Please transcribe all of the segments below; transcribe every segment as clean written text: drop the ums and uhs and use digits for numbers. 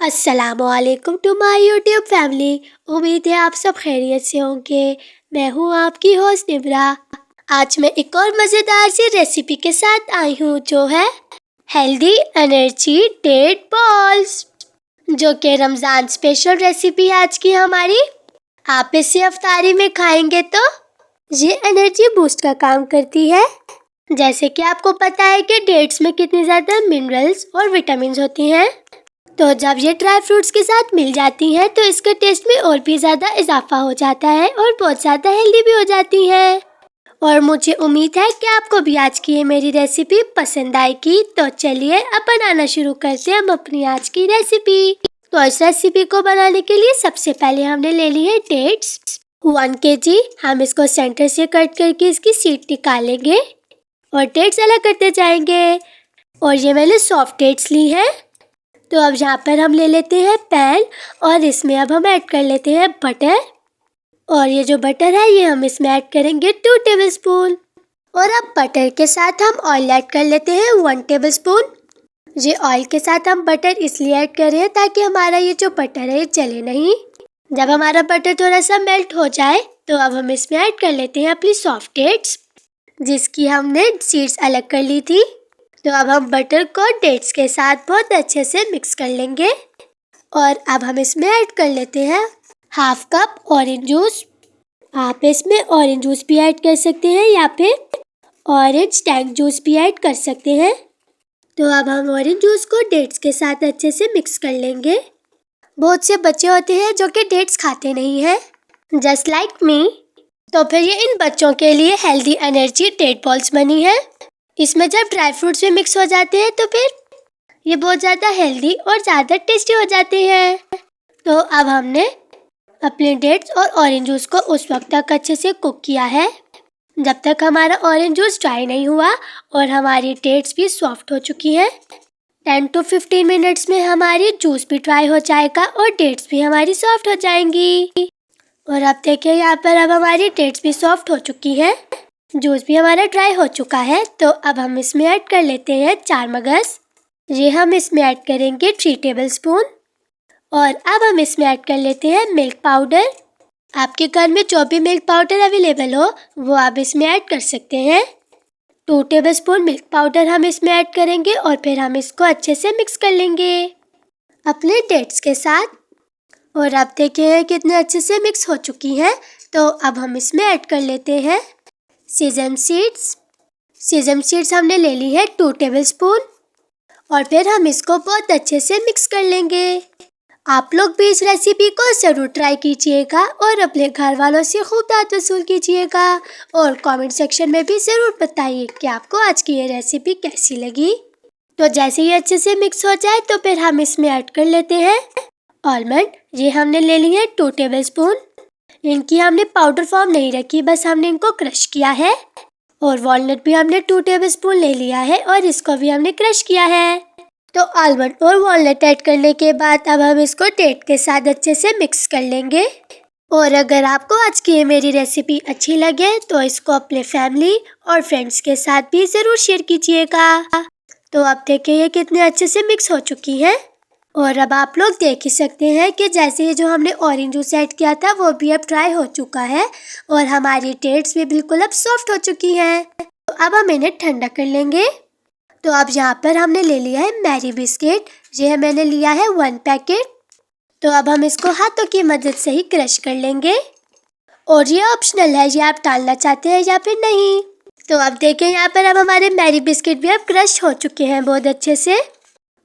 अस्सलामुअलैकुम to my YouTube family. उम्मीद है आप सब खैरियत से होंगे। मैं हूँ आपकी होस्ट निब्रा। आज मैं एक और मज़ेदार सी रेसिपी के साथ आई हूँ जो है हेल्दी एनर्जी डेट बॉल्स, जो कि रमज़ान स्पेशल रेसिपी है आज की हमारी। आप इसे अफ्तारी में खाएंगे तो ये एनर्जी बूस्ट का काम करती है। जैसे कि आपको पता है कि डेट्स में कितनी ज़्यादा मिनरल्स और विटामिन होती हैं, तो जब ये ड्राई फ्रूट्स के साथ मिल जाती हैं तो इसके टेस्ट में और भी ज़्यादा इजाफा हो जाता है और बहुत ज़्यादा हेल्दी भी हो जाती हैं। और मुझे उम्मीद है कि आपको भी आज की ये मेरी रेसिपी पसंद आएगी। तो चलिए अब बनाना शुरू करते हैं हम अपनी आज की रेसिपी। तो इस रेसिपी को बनाने के लिए सबसे पहले हमने ले ली है डेट्स 1 kg। हम इसको सेंटर से कट करके इसकी सीड निकालेंगे और डेट्स अलग करते जाएंगे। और ये मैंने सॉफ्ट डेट्स ली हैं। तो अब यहाँ पर हम ले लेते हैं पैन और इसमें अब हम ऐड कर लेते हैं बटर। और ये जो बटर है ये हम इसमें ऐड करेंगे 2 टेबलस्पून। और अब बटर के साथ हम ऑयल ऐड कर लेते हैं 1 टेबलस्पून। ये ऑयल के साथ हम बटर इसलिए ऐड कर रहे हैं ताकि हमारा ये जो बटर है ये जले नहीं। जब हमारा बटर थोड़ा सा मेल्ट हो जाए तो अब हम इसमें ऐड कर लेते हैं अपनी सॉफ्ट डेट्स, जिसकी हमने सीड्स अलग कर ली थी। तो अब हम बटर को डेट्स के साथ बहुत अच्छे से मिक्स कर लेंगे। और अब हम इसमें ऐड कर लेते हैं हाफ कप ऑरेंज जूस। आप इसमें ऑरेंज जूस भी ऐड कर सकते हैं या फिर ऑरेंज टैंग जूस भी ऐड कर सकते हैं। तो अब हम ऑरेंज जूस को डेट्स के साथ अच्छे से मिक्स कर लेंगे। बहुत से बच्चे होते हैं जो कि डेट्स खाते नहीं हैं, जस्ट लाइक मी। तो फिर ये इन बच्चों के लिए हेल्दी एनर्जी डेट बॉल्स बनी है। इसमें जब ड्राई फ्रूट्स भी मिक्स हो जाते हैं तो फिर ये बहुत ज़्यादा हेल्दी और ज़्यादा टेस्टी हो जाते हैं। तो अब हमने अपने डेट्स और ऑरेंज जूस को उस वक्त तक अच्छे से कुक किया है जब तक हमारा ऑरेंज जूस ड्राई नहीं हुआ और हमारी डेट्स भी सॉफ्ट हो चुकी हैं। 10 to 15 मिनट्स में हमारी जूस भी ड्राई हो जाएगा और डेट्स भी हमारी सॉफ्ट हो जाएंगी। और अब देखिए यहाँ पर अब हमारी डेट्स भी सॉफ्ट हो चुकी हैं, जूस भी हमारा ड्राई हो चुका है। तो अब हम इसमें ऐड कर लेते हैं 4 मगज। ये हम इसमें ऐड करेंगे 3 टेबलस्पून। और अब हम इसमें ऐड कर लेते हैं मिल्क पाउडर। आपके घर में जो भी मिल्क पाउडर अवेलेबल हो वो आप इसमें ऐड कर सकते हैं। 2 टेबलस्पून मिल्क पाउडर हम इसमें ऐड करेंगे और फिर हम इसको अच्छे से मिक्स कर लेंगे अपने डेट्स के साथ। और आप देखिए कितने अच्छे से मिक्स हो चुकी हैं। तो अब हम इसमें ऐड कर लेते हैं सेसम सीड्स। सेसम सीड्स हमने ले ली है 2 टेबलस्पून। और फिर हम इसको बहुत अच्छे से मिक्स कर लेंगे। आप लोग भी इस रेसिपी को ज़रूर ट्राई कीजिएगा और अपने घर वालों से खूब दाद वसूल कीजिएगा। और कमेंट सेक्शन में भी ज़रूर बताइए कि आपको आज की ये रेसिपी कैसी लगी। तो जैसे ही अच्छे से मिक्स हो जाए तो फिर हम इसमें ऐड कर लेते हैं आलमंड। ये हमने ले ली है 2 टेबलस्पून। इनकी हमने पाउडर फॉर्म नहीं रखी, बस हमने इनको क्रश किया है। और वॉलनट भी हमने 2 टेबलस्पून ले लिया है और इसको भी हमने क्रश किया है। तो आलमंड और वॉलनट ऐड करने के बाद अब हम इसको डेट के साथ अच्छे से मिक्स कर लेंगे। और अगर आपको आज की ये मेरी रेसिपी अच्छी लगे तो इसको अपने फैमिली और फ्रेंड्स के साथ भी ज़रूर शेयर कीजिएगा। तो आप देखिए ये कितने अच्छे से मिक्स हो चुकी है। और अब आप लोग देख ही सकते हैं कि जैसे ये जो हमने ऑरेंज जूस ऐड किया था वो भी अब ड्राई हो चुका है और हमारी डेट्स भी बिल्कुल अब सॉफ्ट हो चुकी हैं। तो अब हम इन्हें ठंडा कर लेंगे। तो अब यहाँ पर हमने ले लिया है मैरी बिस्किट। ये मैंने लिया है 1 पैकेट। तो अब हम इसको हाथों की मदद से ही क्रश कर लेंगे। और ये ऑप्शनल है, ये आप डालना चाहते हैं या फिर नहीं। तो अब देखें यहाँ पर अब हमारे मैरी बिस्किट भी अब क्रश हो चुके हैं बहुत अच्छे से।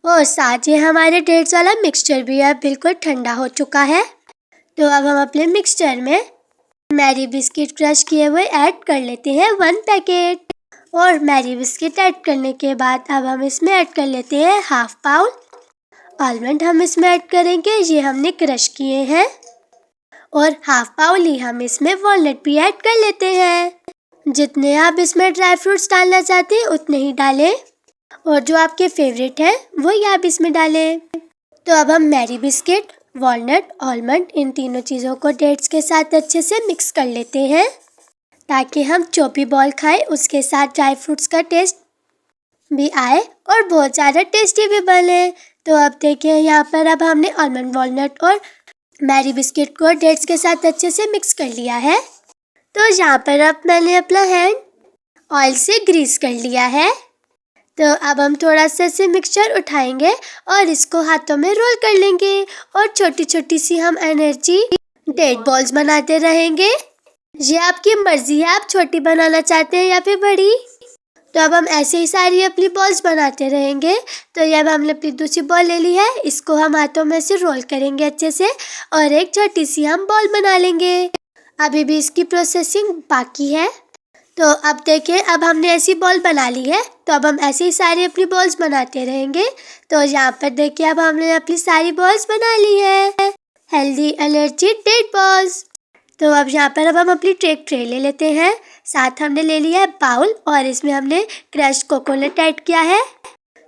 और साथ ही हमारे डेट्स वाला मिक्सचर भी अब बिल्कुल ठंडा हो चुका है। तो अब हम अपने मिक्सचर में मैरी बिस्किट क्रश किए हुए ऐड कर लेते हैं 1 पैकेट। और मैरी बिस्किट ऐड करने के बाद अब हम इसमें ऐड कर लेते हैं हाफ पाउल आलमंड। हम इसमें ऐड करेंगे, ये हमने क्रश किए हैं। और हाफ पाउल ही हम इसमें वॉलनट भी ऐड कर लेते हैं। जितने आप इसमें ड्राई फ्रूट्स डालना चाहते हैं उतने ही डालें और जो आपके फेवरेट है वही आप इसमें डालें। तो अब हम मैरी बिस्किट, वॉलनट, आलमंड इन तीनों चीज़ों को डेट्स के साथ अच्छे से मिक्स कर लेते हैं ताकि हम जो भी बॉल खाएं उसके साथ ड्राई फ्रूट्स का टेस्ट भी आए और बहुत ज़्यादा टेस्टी भी बने। तो अब देखिए यहाँ पर अब हमने आलमंड वॉलनट और मैरी बिस्किट को डेट्स के साथ अच्छे से मिक्स कर लिया है। तो यहाँ पर अब मैंने अपना हैंड ऑयल से ग्रीस कर लिया है। तो अब हम थोड़ा सा से मिक्सचर उठाएंगे और इसको हाथों में रोल कर लेंगे और छोटी छोटी सी हम एनर्जी डेट बॉल्स बनाते रहेंगे। ये आपकी मर्जी है, आप छोटी बनाना चाहते हैं या फिर बड़ी। तो अब हम ऐसे ही सारी अपनी बॉल्स बनाते रहेंगे। तो ये अब हमने अपनी दूसरी बॉल ले ली है, इसको हम हाथों में से रोल करेंगे अच्छे से और एक छोटी सी हम बॉल बना लेंगे। अभी भी इसकी प्रोसेसिंग बाकी है। तो अब देखिए अब हमने ऐसी बॉल बना ली है। तो अब हम ऐसे ही सारी अपनी बॉल्स बनाते रहेंगे। तो यहाँ पर देखिए अब हमने अपनी सारी बॉल्स बना ली है, हेल्दी एनर्जी डेट बॉल्स। तो अब यहाँ पर अब हम अपनी ट्रे ले लेते हैं। साथ हमने ले लिया है बाउल और इसमें हमने क्रश कोकोनट ऐड किया है।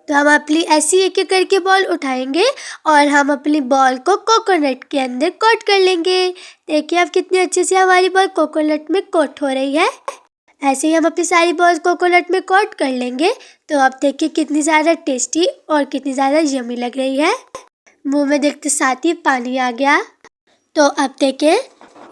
तो हम अपनी ऐसी एक एक करके बॉल उठाएंगे और हम अपनी बॉल को कोकोनट के अंदर कोट कर लेंगे। देखिए अब कितनी अच्छे से हमारी बॉल कोकोनट में कोट हो रही है। ऐसे ही हम अपनी सारी बॉल्स कोकोनट में कोट कर लेंगे। तो अब देखिए कितनी ज़्यादा टेस्टी और कितनी ज़्यादा यम्मी लग रही है। मुंह में देखते साथ ही पानी आ गया। तो अब देखिए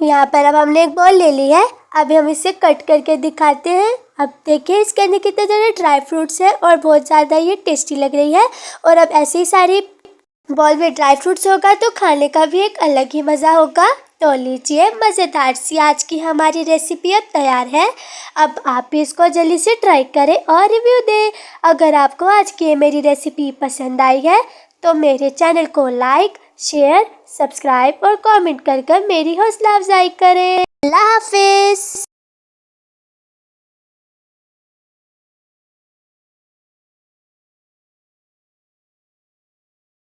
यहाँ पर अब हमने एक बॉल ले ली है। अभी हम इसे कट करके दिखाते हैं। अब देखिए इसके अंदर कितने ज़्यादा ड्राई फ्रूट्स है और बहुत ज़्यादा ये टेस्टी लग रही है। और अब ऐसे ही सारी बॉल में ड्राई फ्रूट्स होगा तो खाने का भी एक अलग ही मज़ा होगा। तो लीजिए मज़ेदार सी आज की हमारी रेसिपी अब तैयार है। अब आप भी इसको जल्दी से ट्राई करें और रिव्यू दें। अगर आपको आज की मेरी रेसिपी पसंद आई है तो मेरे चैनल को लाइक, शेयर, सब्सक्राइब और कमेंट कर मेरी हौसला अफजाई करें। अल्लाह हाफिज़।